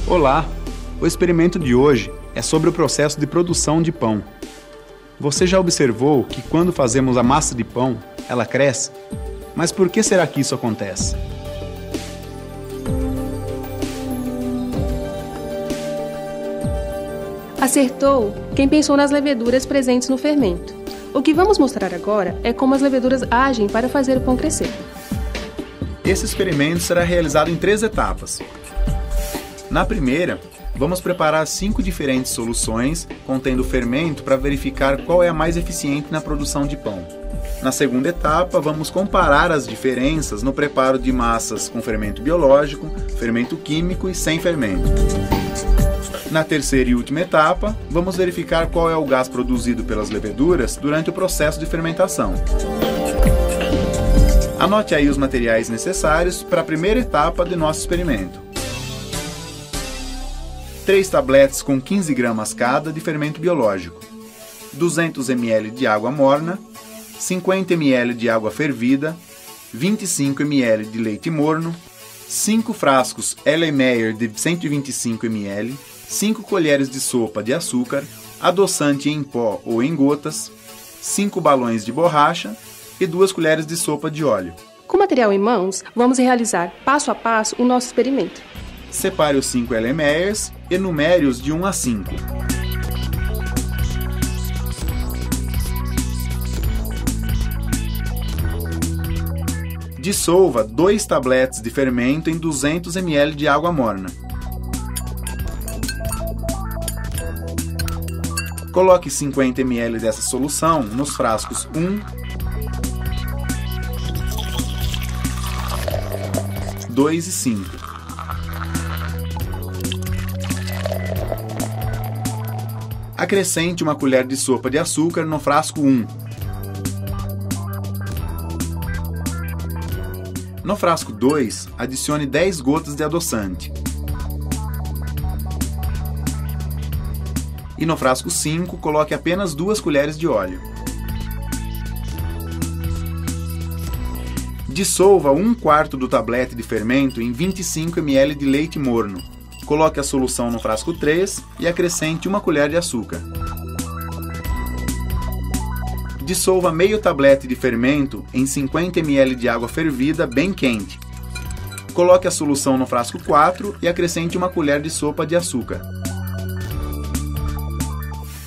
Olá! O experimento de hoje é sobre o processo de produção de pão. Você já observou que quando fazemos a massa de pão, ela cresce? Mas por que será que isso acontece? Acertou quem pensou nas leveduras presentes no fermento. O que vamos mostrar agora é como as leveduras agem para fazer o pão crescer. Esse experimento será realizado em 3 etapas. Na primeira, vamos preparar 5 diferentes soluções contendo fermento para verificar qual é a mais eficiente na produção de pão. Na segunda etapa, vamos comparar as diferenças no preparo de massas com fermento biológico, fermento químico e sem fermento. Na terceira e última etapa, vamos verificar qual é o gás produzido pelas leveduras durante o processo de fermentação. Anote aí os materiais necessários para a primeira etapa de nosso experimento. 3 tabletes com 15 gramas cada de fermento biológico, 200 ml de água morna, 50 ml de água fervida, 25 ml de leite morno, 5 frascos Erlenmeyer de 125 ml, 5 colheres de sopa de açúcar, adoçante em pó ou em gotas, 5 balões de borracha e 2 colheres de sopa de óleo. Com o material em mãos, vamos realizar passo a passo o nosso experimento. Separe os 5 Erlenmeyers e numere-os de 1 a 5. Dissolva 2 tabletes de fermento em 200 ml de água morna. Coloque 50 ml dessa solução nos frascos 1, 2 e 5. Acrescente uma colher de sopa de açúcar no frasco 1. No frasco 2, adicione 10 gotas de adoçante. E no frasco 5, coloque apenas 2 colheres de óleo. Dissolva 1/4 do tablete de fermento em 25 ml de leite morno. Coloque a solução no frasco 3 e acrescente 1 colher de açúcar. Dissolva meio tablete de fermento em 50 ml de água fervida bem quente. Coloque a solução no frasco 4 e acrescente 1 colher de sopa de açúcar.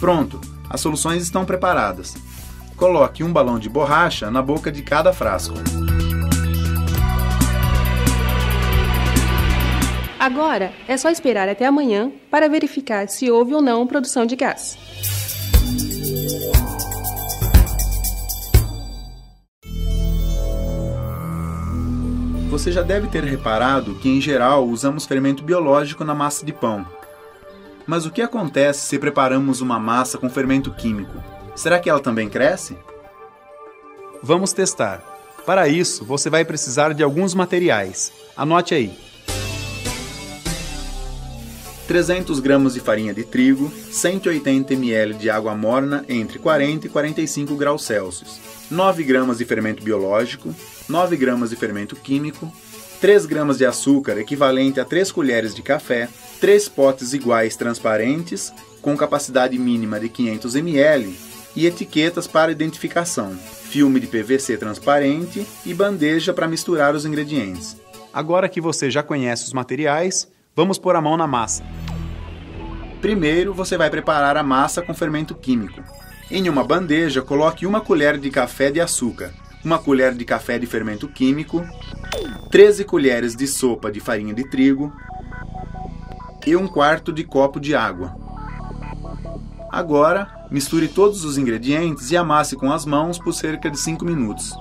Pronto, as soluções estão preparadas. Coloque 1 balão de borracha na boca de cada frasco. Agora, é só esperar até amanhã para verificar se houve ou não produção de gás. Você já deve ter reparado que, em geral, usamos fermento biológico na massa de pão. Mas o que acontece se preparamos uma massa com fermento químico? Será que ela também cresce? Vamos testar. Para isso, você vai precisar de alguns materiais. Anote aí. 300 gramas de farinha de trigo, 180 ml de água morna entre 40 e 45 graus Celsius, 9 gramas de fermento biológico, 9 gramas de fermento químico, 3 gramas de açúcar equivalente a 3 colheres de café, 3 potes iguais transparentes com capacidade mínima de 500 ml e etiquetas para identificação, filme de PVC transparente e bandeja para misturar os ingredientes. Agora que você já conhece os materiais, vamos pôr a mão na massa. Primeiro, você vai preparar a massa com fermento químico. Em uma bandeja, coloque 1 colher de café de açúcar, 1 colher de café de fermento químico, 13 colheres de sopa de farinha de trigo e 1/4 de copo de água. Agora, misture todos os ingredientes e amasse com as mãos por cerca de 5 minutos.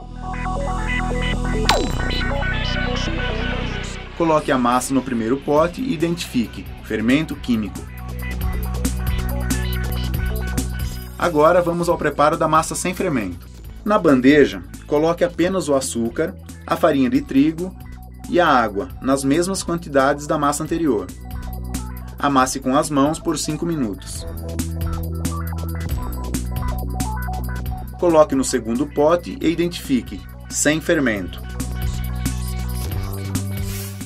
Coloque a massa no primeiro pote e identifique fermento químico. Agora vamos ao preparo da massa sem fermento. Na bandeja, coloque apenas o açúcar, a farinha de trigo e a água, nas mesmas quantidades da massa anterior. Amasse com as mãos por 5 minutos. Coloque no segundo pote e identifique sem fermento.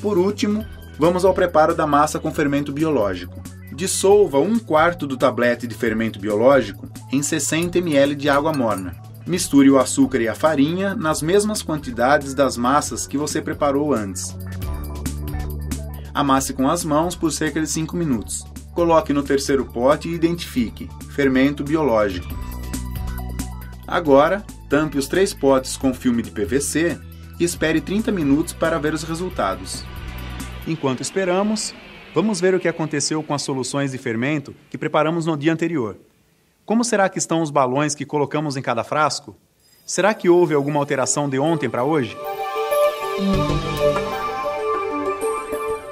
Por último, Vamos ao preparo da massa com fermento biológico. Dissolva 1/4 do tablete de fermento biológico em 60 ml de água morna. Misture o açúcar e a farinha nas mesmas quantidades das massas que você preparou antes. Amasse com as mãos por cerca de 5 minutos. Coloque no terceiro pote e identifique: fermento biológico. Agora, tampe os 3 potes com filme de PVC e espere 30 minutos para ver os resultados. Enquanto esperamos, vamos ver o que aconteceu com as soluções de fermento que preparamos no dia anterior. Como será que estão os balões que colocamos em cada frasco? Será que houve alguma alteração de ontem para hoje?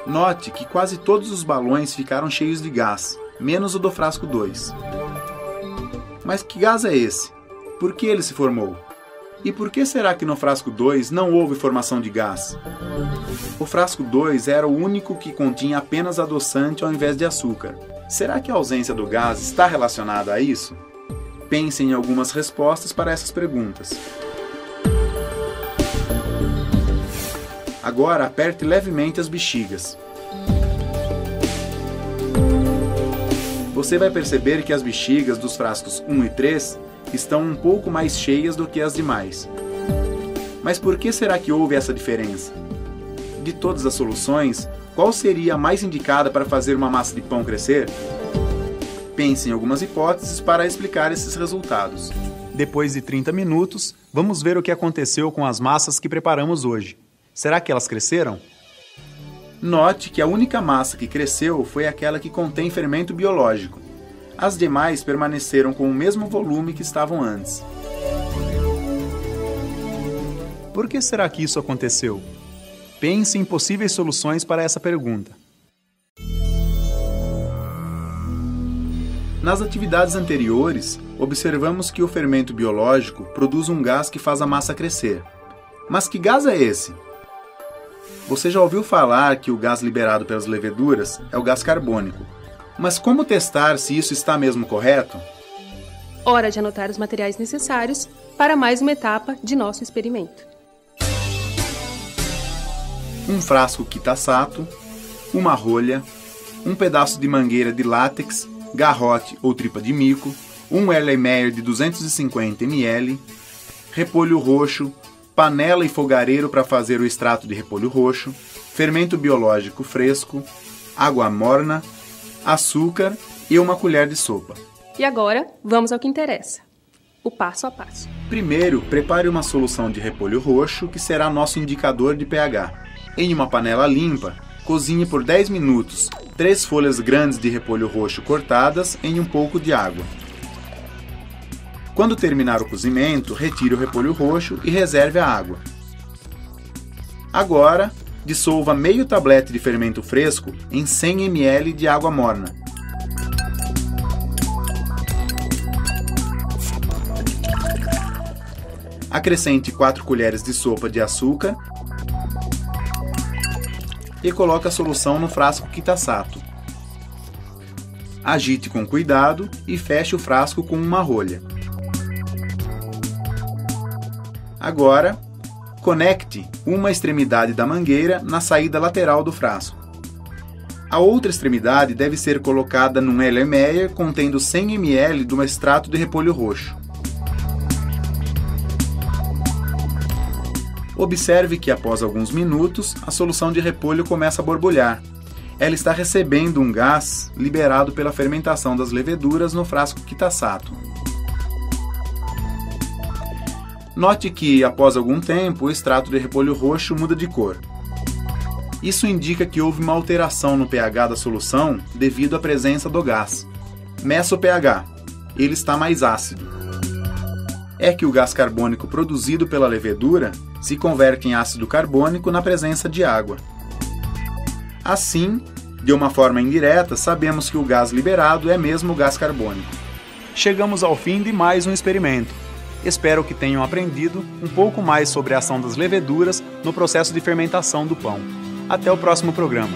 Note que quase todos os balões ficaram cheios de gás, menos o do frasco 2. Mas que gás é esse? Por que ele se formou? E por que será que no frasco 2 não houve formação de gás? O frasco 2 era o único que continha apenas adoçante ao invés de açúcar. Será que a ausência do gás está relacionada a isso? Pense em algumas respostas para essas perguntas. Agora aperte levemente as bexigas. Você vai perceber que as bexigas dos frascos 1 e 3 estão um pouco mais cheias do que as demais. Mas por que será que houve essa diferença? De todas as soluções, qual seria a mais indicada para fazer uma massa de pão crescer? Pense em algumas hipóteses para explicar esses resultados. Depois de 30 minutos, vamos ver o que aconteceu com as massas que preparamos hoje. Será que elas cresceram? Note que a única massa que cresceu foi aquela que contém fermento biológico. As demais permaneceram com o mesmo volume que estavam antes. Por que será que isso aconteceu? Pense em possíveis soluções para essa pergunta. Nas atividades anteriores, observamos que o fermento biológico produz um gás que faz a massa crescer. Mas que gás é esse? Você já ouviu falar que o gás liberado pelas leveduras é o gás carbônico. Mas como testar se isso está mesmo correto? Hora de anotar os materiais necessários para mais uma etapa de nosso experimento. Um frasco Kitasato, uma rolha, um pedaço de mangueira de látex, garrote ou tripa de mico, um Erlenmeyer de 250 ml, repolho roxo, panela e fogareiro para fazer o extrato de repolho roxo, fermento biológico fresco, água morna, açúcar e uma colher de sopa. E agora, vamos ao que interessa. O passo a passo. Primeiro, prepare uma solução de repolho roxo, que será nosso indicador de pH. Em uma panela limpa, cozinhe por 10 minutos 3 folhas grandes de repolho roxo cortadas em um pouco de água. Quando terminar o cozimento, retire o repolho roxo e reserve a água. Agora, dissolva meio tablete de fermento fresco em 100 ml de água morna. Acrescente 4 colheres de sopa de açúcar e coloque a solução no frasco Kitasato. Agite com cuidado e feche o frasco com uma rolha. Agora, conecte uma extremidade da mangueira na saída lateral do frasco. A outra extremidade deve ser colocada num Erlenmeyer contendo 100 ml do extrato de repolho roxo. Observe que após alguns minutos, a solução de repolho começa a borbulhar. Ela está recebendo um gás liberado pela fermentação das leveduras no frasco Kitasato. Note que, após algum tempo, o extrato de repolho roxo muda de cor. Isso indica que houve uma alteração no pH da solução devido à presença do gás. Meça o pH. Ele está mais ácido. É que o gás carbônico produzido pela levedura se converte em ácido carbônico na presença de água. Assim, de uma forma indireta, sabemos que o gás liberado é mesmo o gás carbônico. Chegamos ao fim de mais um experimento. Espero que tenham aprendido um pouco mais sobre a ação das leveduras no processo de fermentação do pão. Até o próximo programa.